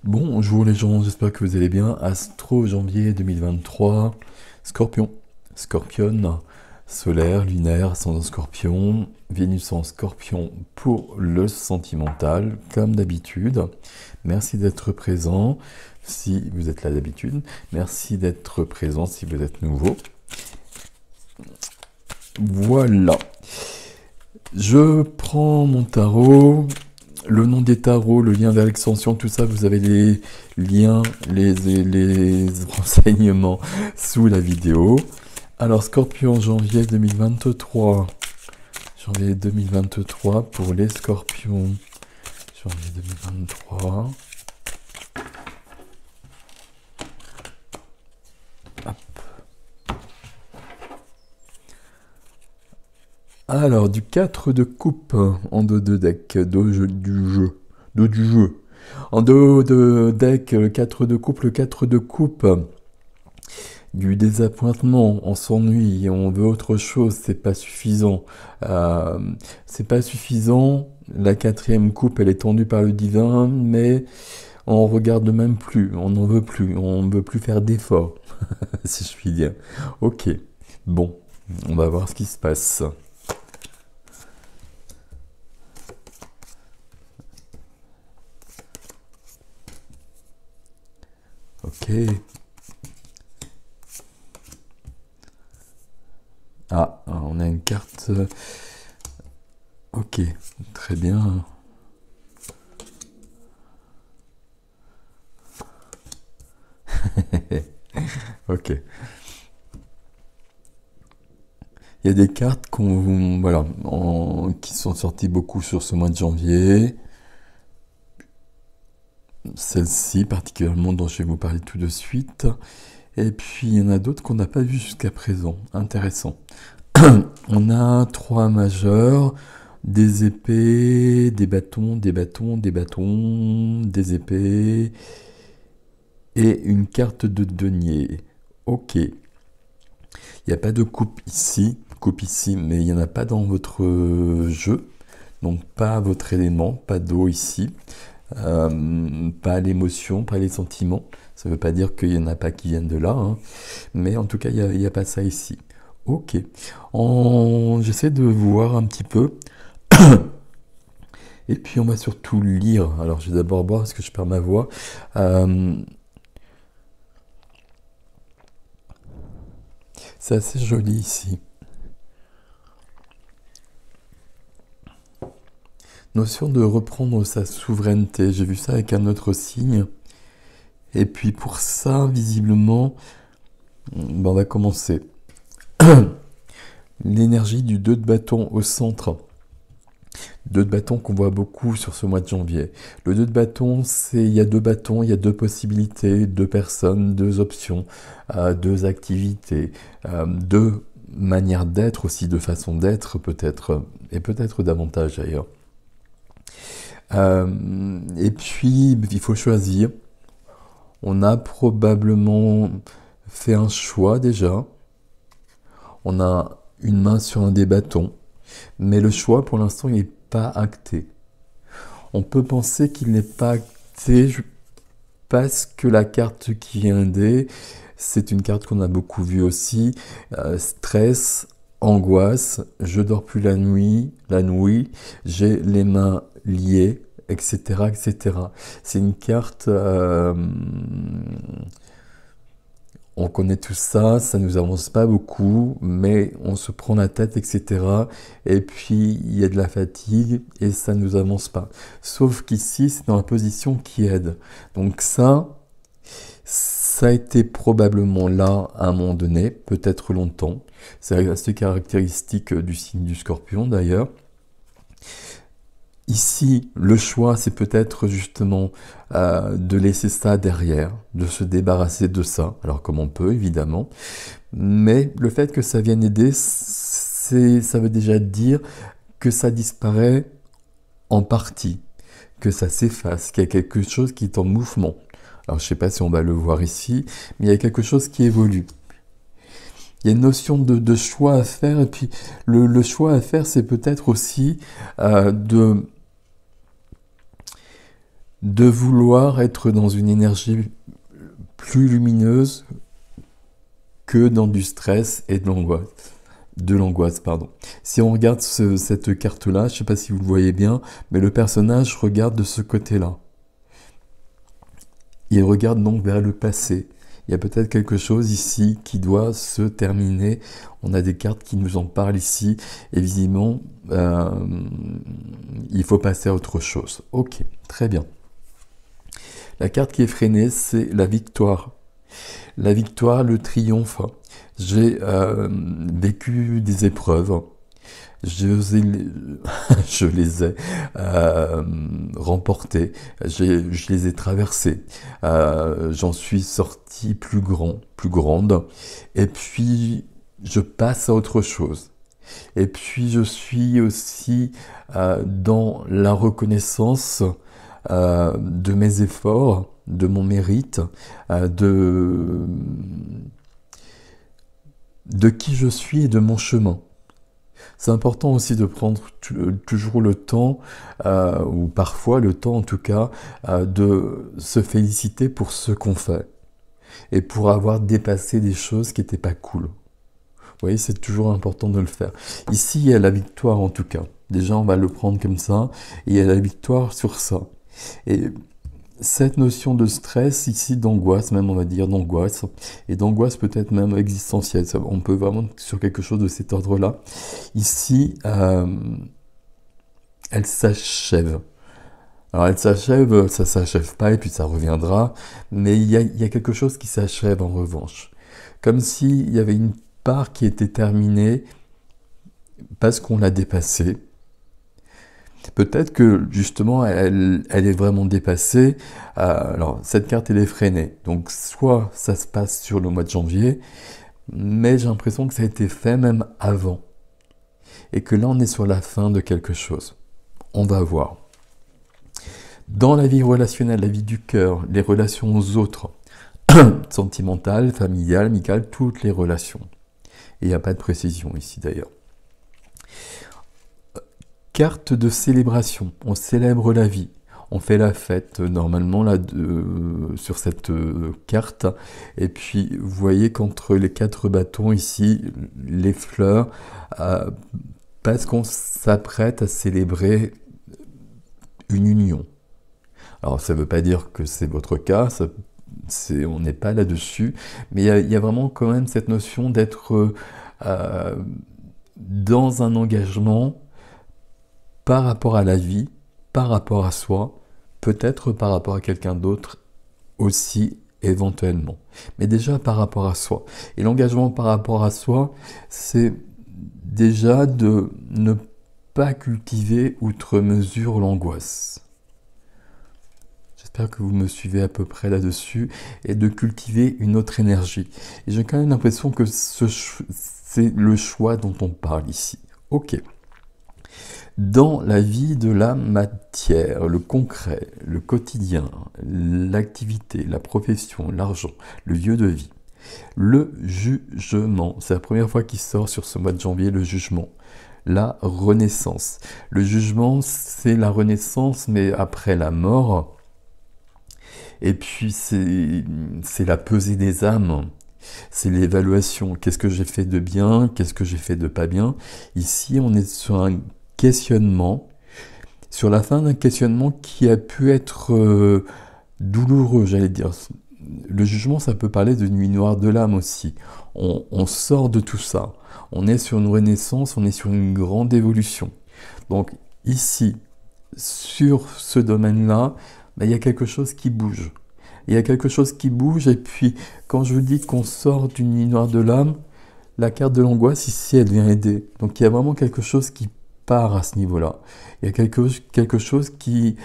Bonjour les gens, j'espère que vous allez bien. Astro janvier 2023, Scorpion, Scorpion, solaire, lunaire, ascendant Scorpion, Vénus en Scorpion pour le sentimental, comme d'habitude. Merci d'être présent si vous êtes là d'habitude. Merci d'être présent si vous êtes nouveau. Voilà. Je prends mon tarot. Le nom des tarots, le lien vers l'extension, tout ça, vous avez les liens, les renseignements sous la vidéo. Alors, Scorpion, janvier 2023. Janvier 2023 pour les Scorpions. Janvier 2023. Hop. Alors, du 4 de coupe en dos de deck, dos du jeu. Dos du jeu. En dos de deck, le 4 de coupe, le 4 de coupe. Du désappointement, on s'ennuie, on veut autre chose, c'est pas suffisant. C'est pas suffisant. La quatrième coupe, elle est tendue par le divin, mais on regarde même plus, on n'en veut plus, on veut plus faire d'efforts, si je puis dire. Ok, bon, on va voir ce qui se passe. Ok. Ah, on a une carte. Ok, très bien. Ok. Il y a des cartes voilà, qui sont sorties beaucoup sur ce mois de janvier. Celle-ci particulièrement dont je vais vous parler tout de suite. Et puis il y en a d'autres qu'on n'a pas vues jusqu'à présent. Intéressant. On a 3 majeurs, des épées, des bâtons, des bâtons, des bâtons, des épées et une carte de denier. Ok. Il n'y a pas de coupe ici, mais il n'y en a pas dans votre jeu. Donc pas votre élément, pas d'eau ici. Pas l'émotion, pas les sentiments. Ça ne veut pas dire qu'il n'y en a pas qui viennent de là, hein. Mais en tout cas, il n'y a pas ça ici. Ok. J'essaie de voir un petit peu. Et puis on va surtout lire. Alors je vais d'abord boire parce que je perds ma voix. C'est assez joli ici. Notion de reprendre sa souveraineté. J'ai vu ça avec un autre signe. Et puis pour ça, visiblement, on va commencer. L'énergie du 2 de bâton au centre. 2 de bâton qu'on voit beaucoup sur ce mois de janvier. Le 2 de bâton, il y a 2 bâtons, il y a 2 possibilités, 2 personnes, 2 options, 2 activités, 2 manières d'être aussi, 2 façons d'être peut-être, et peut-être davantage d'ailleurs. Et puis, il faut choisir. On a probablement fait un choix déjà. On a une main sur un des bâtons. Mais le choix, pour l'instant, il n'est pas acté. On peut penser qu'il n'est pas acté parce que la carte qui vient d'aider, c'est une carte qu'on a beaucoup vue aussi. Stress, angoisse, je dors plus la nuit, j'ai les mains liées, etc., etc. C'est une carte... on connaît tout ça, ça nous avance pas beaucoup, mais on se prend la tête, etc. Et puis il y a de la fatigue et ça nous avance pas. Sauf qu'ici, c'est dans la position qui aide. Donc ça a été probablement là à un moment donné, peut-être longtemps. C'est assez caractéristique du signe du Scorpion d'ailleurs. Ici, le choix, c'est peut-être justement de laisser ça derrière, de se débarrasser de ça. Alors comme on peut, évidemment. Mais le fait que ça vienne aider, ça veut déjà dire que ça disparaît en partie, que ça s'efface, qu'il y a quelque chose qui est en mouvement. Alors je ne sais pas si on va le voir ici, mais il y a quelque chose qui évolue. Il y a une notion de choix à faire, et puis le choix à faire, c'est peut-être aussi de de vouloir être dans une énergie plus lumineuse que dans du stress et de l'angoisse. Pardon. Si on regarde cette carte-là, je ne sais pas si vous le voyez bien, mais le personnage regarde de ce côté-là. Il regarde donc vers le passé. Il y a peut-être quelque chose ici qui doit se terminer. On a des cartes qui nous en parlent ici. Et visiblement, il faut passer à autre chose. Ok, très bien. La carte qui est freinée, c'est la victoire. La victoire, le triomphe. J'ai vécu des épreuves. Je les ai remportées. Je les ai traversées. J'en suis sorti plus grande. Et puis, je passe à autre chose. Et puis, je suis aussi dans la reconnaissance de mes efforts, de mon mérite, de qui je suis et de mon chemin. C'est important aussi de prendre toujours le temps, ou parfois le temps en tout cas, de se féliciter pour ce qu'on fait et pour avoir dépassé des choses qui n'étaient pas cool. Vous voyez, c'est toujours important de le faire. Ici, il y a la victoire en tout cas. Déjà, on va le prendre comme ça, et il y a la victoire sur ça. Et cette notion de stress ici, d'angoisse, même on va dire d'angoisse, et d'angoisse peut-être même existentielle, on peut vraiment sur quelque chose de cet ordre-là. Ici, elle s'achève. Alors elle s'achève, ça s'achève pas et puis ça reviendra, mais il y a quelque chose qui s'achève en revanche. Comme s'il y avait une part qui était terminée parce qu'on l'a dépassée. Peut-être que justement elle est vraiment dépassée. Alors cette carte elle est freinée. Donc soit ça se passe sur le mois de janvier, mais j'ai l'impression que ça a été fait même avant. Et que là on est sur la fin de quelque chose. On va voir. Dans la vie relationnelle, la vie du cœur, les relations aux autres, sentimentales, familiales, amicales, toutes les relations. Et il n'y a pas de précision ici d'ailleurs. Carte de célébration, on célèbre la vie, on fait la fête normalement là sur cette carte. Et puis vous voyez qu'entre les 4 bâtons ici, les fleurs, parce qu'on s'apprête à célébrer une union. Alors ça ne veut pas dire que c'est votre cas, on n'est pas là-dessus, mais il y a vraiment quand même cette notion d'être dans un engagement par rapport à la vie, par rapport à soi, peut-être par rapport à quelqu'un d'autre aussi éventuellement, mais déjà par rapport à soi. Et l'engagement par rapport à soi, c'est déjà de ne pas cultiver outre mesure l'angoisse. J'espère que vous me suivez à peu près là-dessus, et de cultiver une autre énergie. Et j'ai quand même l'impression que c'est le choix dont on parle ici. Ok. Dans la vie de la matière, le concret, le quotidien, l'activité, la profession, l'argent, le lieu de vie, le jugement, c'est la première fois qu'il sort sur ce mois de janvier, le jugement. La renaissance. Le jugement, c'est la renaissance, mais après la mort. Et puis, c'est la pesée des âmes. C'est l'évaluation. Qu'est-ce que j'ai fait de bien? Qu'est-ce que j'ai fait de pas bien? Ici, on est sur un questionnement, sur la fin d'un questionnement qui a pu être douloureux, j'allais dire. Le jugement, ça peut parler de nuit noire de l'âme aussi. On sort de tout ça. On est sur une renaissance, on est sur une grande évolution. Donc ici, sur ce domaine-là, il y a quelque chose qui bouge. Il y a quelque chose qui bouge, et puis quand je vous dis qu'on sort d'une nuit noire de l'âme, la carte de l'angoisse ici, elle vient aider. Donc il y a vraiment quelque chose qui part à ce niveau-là. Il y a quelque chose qui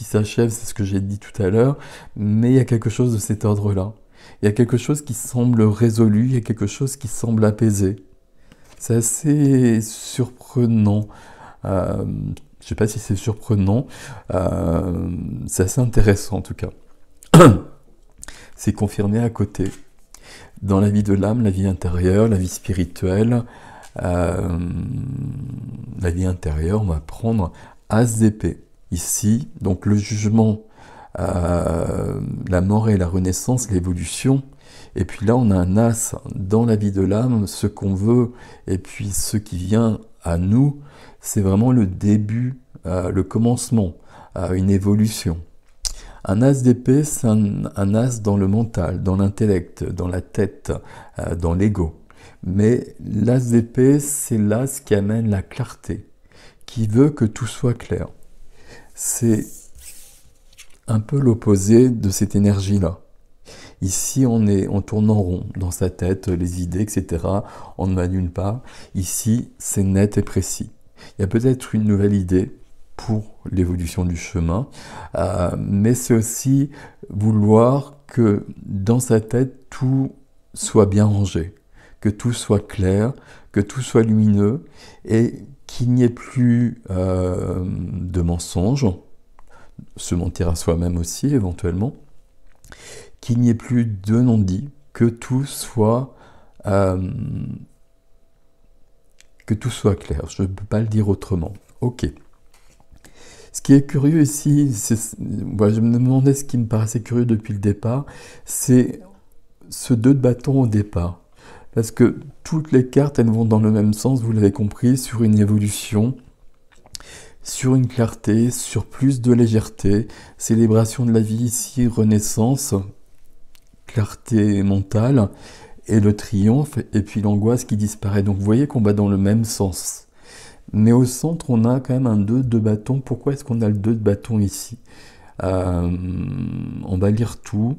s'achève, c'est ce que j'ai dit tout à l'heure, mais il y a quelque chose de cet ordre-là. Il y a quelque chose qui semble résolu, il y a quelque chose qui semble apaisé. C'est assez surprenant. Je ne sais pas si c'est surprenant, c'est assez intéressant en tout cas. C'est confirmé à côté. Dans la vie de l'âme, la vie intérieure, la vie spirituelle, la vie intérieure, on va prendre As d'épée. Ici, donc le jugement, la mort et la renaissance, l'évolution. Et puis là, on a un as dans la vie de l'âme, ce qu'on veut, et puis ce qui vient à nous, c'est vraiment le début, le commencement, une évolution. Un as d'épée, c'est un as dans le mental, dans l'intellect, dans la tête, dans l'ego. Mais l'as d'épée, c'est l'as qui amène la clarté, qui veut que tout soit clair. C'est un peu l'opposé de cette énergie-là. Ici, on tourne en rond dans sa tête, les idées, etc. On ne va nulle part. Ici, c'est net et précis. Il y a peut-être une nouvelle idée pour l'évolution du chemin, mais c'est aussi vouloir que dans sa tête, tout soit bien rangé, que tout soit clair, que tout soit lumineux, et qu'il n'y ait plus de mensonges, se mentir à soi-même aussi éventuellement, qu'il n'y ait plus de non-dits, que tout soit clair. Je ne peux pas le dire autrement. Ok. Ce qui est curieux ici, je me demandais ce qui me paraissait curieux depuis le départ, c'est ce 2 de bâton au départ. Parce que toutes les cartes, elles vont dans le même sens, vous l'avez compris, sur une évolution, sur une clarté, sur plus de légèreté, célébration de la vie ici, renaissance, clarté mentale, et le triomphe, et puis l'angoisse qui disparaît. Donc vous voyez qu'on va dans le même sens. Mais au centre, on a quand même un 2 de bâton. Pourquoi est-ce qu'on a le 2 de bâton ici? On va lire tout,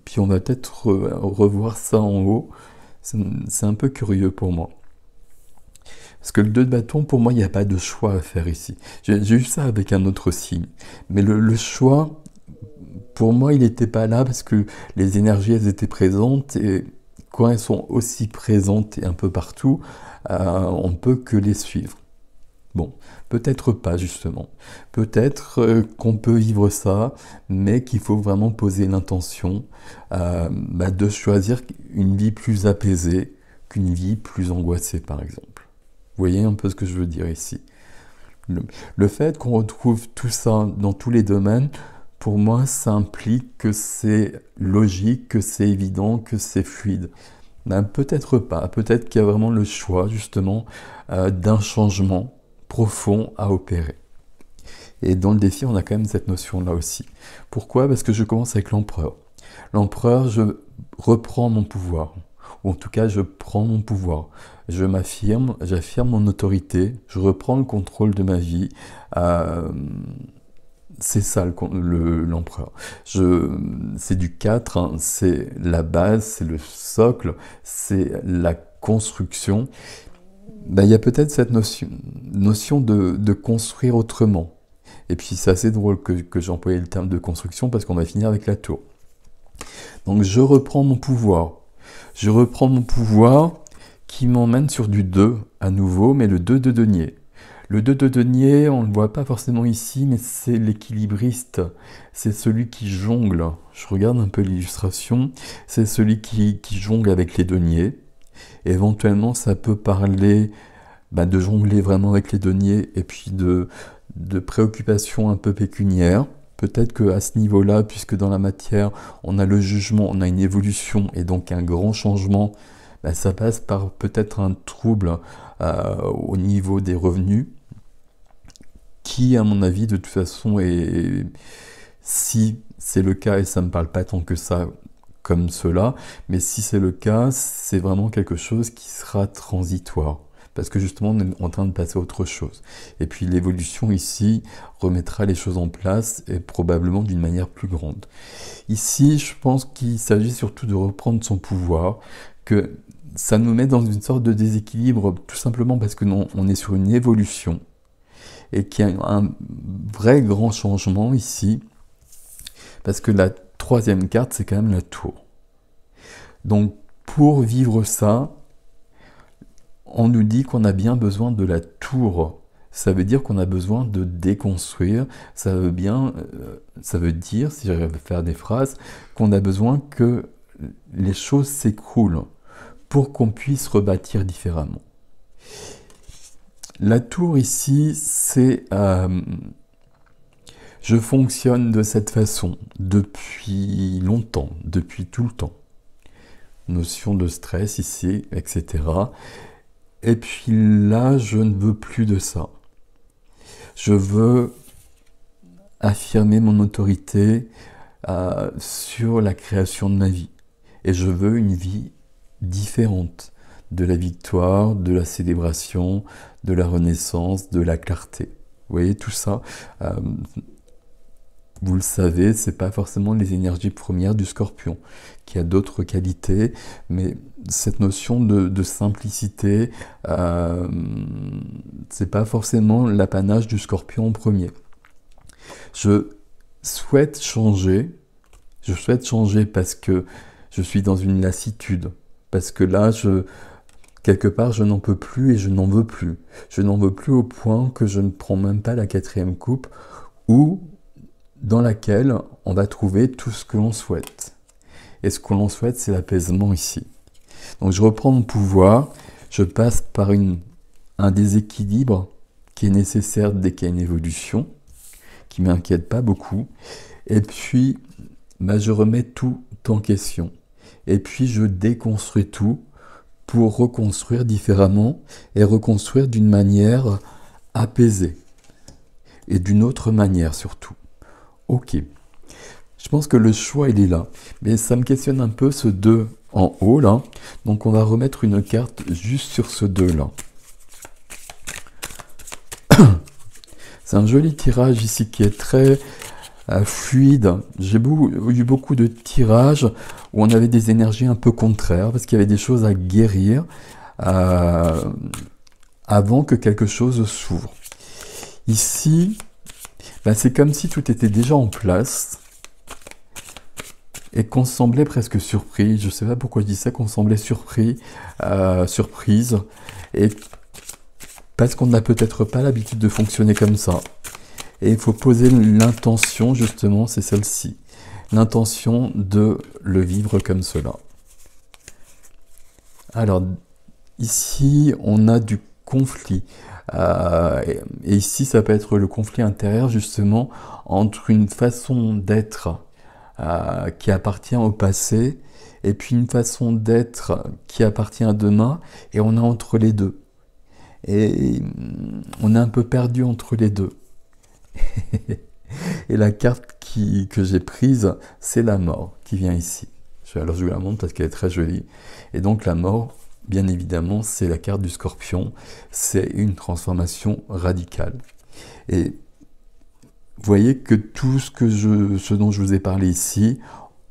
puis on va peut-être revoir ça en haut. C'est un peu curieux pour moi. Parce que le 2 de bâton, pour moi, il n'y a pas de choix à faire ici. J'ai eu ça avec un autre signe. Mais le choix, pour moi, il n'était pas là parce que les énergies, elles étaient présentes. Et quand elles sont aussi présentes et un peu partout, on ne peut que les suivre. Bon, peut-être pas justement. Peut-être qu'on peut vivre ça, mais qu'il faut vraiment poser l'intention de choisir une vie plus apaisée qu'une vie plus angoissée, par exemple. Vous voyez un peu ce que je veux dire ici. Le fait qu'on retrouve tout ça dans tous les domaines, pour moi, ça implique que c'est logique, que c'est évident, que c'est fluide. Peut-être pas, peut-être qu'il y a vraiment le choix justement d'un changement profond à opérer. Et dans le défi, on a quand même cette notion-là aussi. Pourquoi? Parce que je commence avec l'empereur. L'empereur, je reprends mon pouvoir, ou en tout cas, je prends mon pouvoir. Je m'affirme, j'affirme mon autorité, je reprends le contrôle de ma vie. C'est ça l'empereur. C'est du 4, hein, c'est la base, c'est le socle, c'est la construction. Il y a peut-être cette notion de construire autrement. Et puis c'est assez drôle que j'ai employé le terme de construction parce qu'on va finir avec la tour. Donc je reprends mon pouvoir. Je reprends mon pouvoir qui m'emmène sur du 2 à nouveau, mais le 2 de denier. Le 2 de denier, on ne le voit pas forcément ici, mais c'est l'équilibriste. C'est celui qui jongle. Je regarde un peu l'illustration. C'est celui qui jongle avec les deniers. Éventuellement, ça peut parler de jongler vraiment avec les deniers et puis de préoccupations un peu pécuniaires. Peut-être qu'à ce niveau-là, puisque dans la matière, on a le jugement, on a une évolution et donc un grand changement, ça passe par peut-être un trouble au niveau des revenus qui, à mon avis, de toute façon, si c'est le cas, et ça ne me parle pas tant que ça comme cela, mais si c'est le cas, c'est vraiment quelque chose qui sera transitoire. Parce que justement, on est en train de passer à autre chose. Et puis l'évolution ici remettra les choses en place et probablement d'une manière plus grande. Ici, je pense qu'il s'agit surtout de reprendre son pouvoir, que ça nous met dans une sorte de déséquilibre, tout simplement parce que on est sur une évolution et qu'il y a un vrai grand changement ici, parce que la troisième carte, c'est quand même la tour. Donc, pour vivre ça, on nous dit qu'on a bien besoin de la tour. Ça veut dire qu'on a besoin de déconstruire. Ça veut dire, si j'arrive à faire des phrases, qu'on a besoin que les choses s'écroulent pour qu'on puisse rebâtir différemment. La tour ici, c'est... je fonctionne de cette façon depuis longtemps, depuis tout le temps. Notion de stress ici, etc. Et puis là, je ne veux plus de ça. Je veux affirmer mon autorité sur la création de ma vie. Et je veux une vie différente de la victoire, de la célébration, de la renaissance, de la clarté. Vous voyez, tout ça, vous le savez, c'est pas forcément les énergies premières du Scorpion, qui a d'autres qualités, mais cette notion de simplicité, c'est pas forcément l'apanage du Scorpion en premier. Je souhaite changer parce que je suis dans une lassitude, parce que là, quelque part, je n'en peux plus et je n'en veux plus. Je n'en veux plus au point que je ne prends même pas la 4e coupe, ou dans laquelle on va trouver tout ce que l'on souhaite. Et ce que l'on souhaite, c'est l'apaisement ici. Donc je reprends mon pouvoir, je passe par un déséquilibre qui est nécessaire dès qu'il y a une évolution, qui ne m'inquiète pas beaucoup, et puis je remets tout en question. Et puis je déconstruis tout pour reconstruire différemment et reconstruire d'une manière apaisée. Et d'une autre manière surtout. Ok. Je pense que le choix, il est là. Mais ça me questionne un peu ce 2 en haut, là. Donc on va remettre une carte juste sur ce 2-là. C'est un joli tirage ici qui est très fluide. J'ai eu beaucoup de tirages où on avait des énergies un peu contraires, parce qu'il y avait des choses à guérir avant que quelque chose s'ouvre. Ici, c'est comme si tout était déjà en place et qu'on semblait presque surpris. Je ne sais pas pourquoi je dis ça, qu'on semblait surprise, et parce qu'on n'a peut-être pas l'habitude de fonctionner comme ça. Et il faut poser l'intention, justement, c'est celle-ci. L'intention de le vivre comme cela. Alors, ici, on a du conflit. Et ici, ça peut être le conflit intérieur, justement, entre une façon d'être qui appartient au passé, et puis une façon d'être qui appartient à demain, et on est entre les deux. Et on est un peu perdu entre les deux. Et la carte que j'ai prise, c'est la mort qui vient ici. Alors je vous la montre parce qu'elle est très jolie. Et donc la mort, bien évidemment, c'est la carte du Scorpion. C'est une transformation radicale. Et vous voyez que tout ce dont je vous ai parlé ici,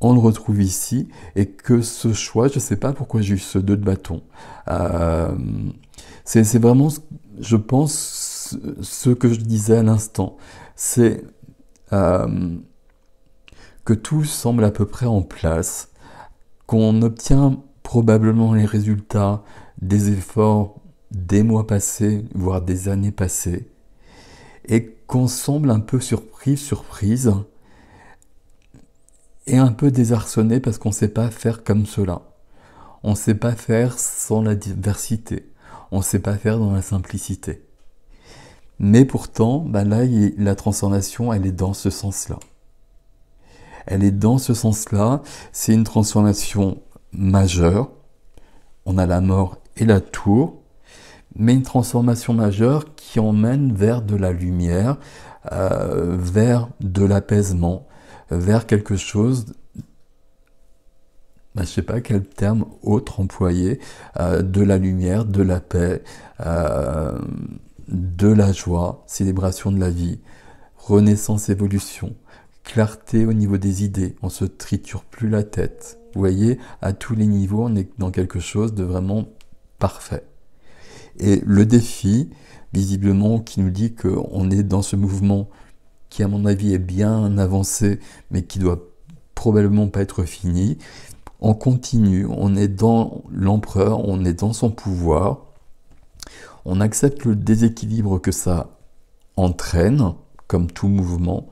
on le retrouve ici, et que ce choix, je ne sais pas pourquoi j'ai eu ce 2 de bâton. C'est vraiment, je pense, ce que je disais à l'instant. C'est que tout semble à peu près en place, qu'on obtient probablement les résultats des efforts des mois passés, voire des années passées, et qu'on semble un peu surprise, et un peu désarçonné parce qu'on ne sait pas faire comme cela. On ne sait pas faire sans la diversité. On ne sait pas faire dans la simplicité. Mais pourtant, là, la transformation, elle est dans ce sens-là. Elle est dans ce sens-là. C'est une transformation majeure. On a la mort et la tour, mais une transformation majeure qui emmène vers de la lumière, vers de l'apaisement, vers quelque chose, je ne sais pas quel terme autre employer, de la lumière, de la paix, de la joie, célébration de la vie, renaissance, évolution, clarté au niveau des idées, on se triture plus la tête. Vous voyez, à tous les niveaux, on est dans quelque chose de vraiment parfait. Et le défi, visiblement, qui nous dit qu'on est dans ce mouvement qui, à mon avis, est bien avancé, mais qui doit probablement pas être fini. On continue, on est dans l'empereur, on est dans son pouvoir, on accepte le déséquilibre que ça entraîne, comme tout mouvement,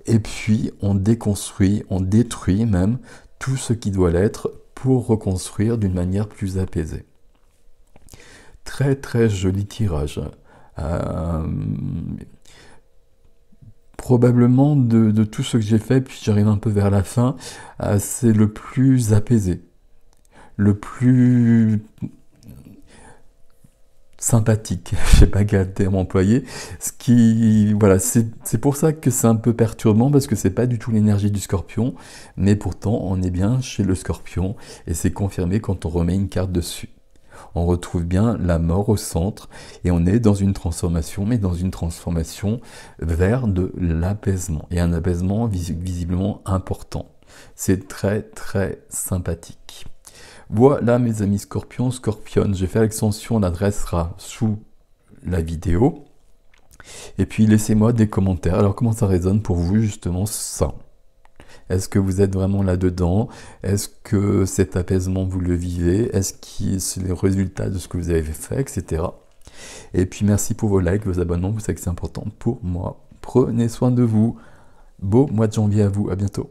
et puis on déconstruit, on détruit même tout ce qui doit l'être pour reconstruire d'une manière plus apaisée. Très très joli tirage. Euh, Probablement de tout ce que j'ai fait, puis j'arrive un peu vers la fin, c'est le plus apaisé, le plus sympathique, je sais pas quel terme employer, ce qui, voilà, c'est pour ça que c'est un peu perturbant, parce que c'est pas du tout l'énergie du Scorpion, mais pourtant on est bien chez le Scorpion, et c'est confirmé quand on remet une carte dessus. On retrouve bien la mort au centre, et on est dans une transformation, mais dans une transformation vers de l'apaisement, et un apaisement visiblement important. C'est très très sympathique. Voilà mes amis Scorpions, Scorpionnes, j'ai fait l'extension, l'adresse sera sous la vidéo. Et puis laissez-moi des commentaires. Alors comment ça résonne pour vous justement ça? Est-ce que vous êtes vraiment là-dedans? Est-ce que cet apaisement vous le vivez? Est-ce que c'est les résultats de ce que vous avez fait, etc. Et puis merci pour vos likes, vos abonnements, vous savez que c'est important pour moi. Prenez soin de vous. Beau mois de janvier à vous, à bientôt.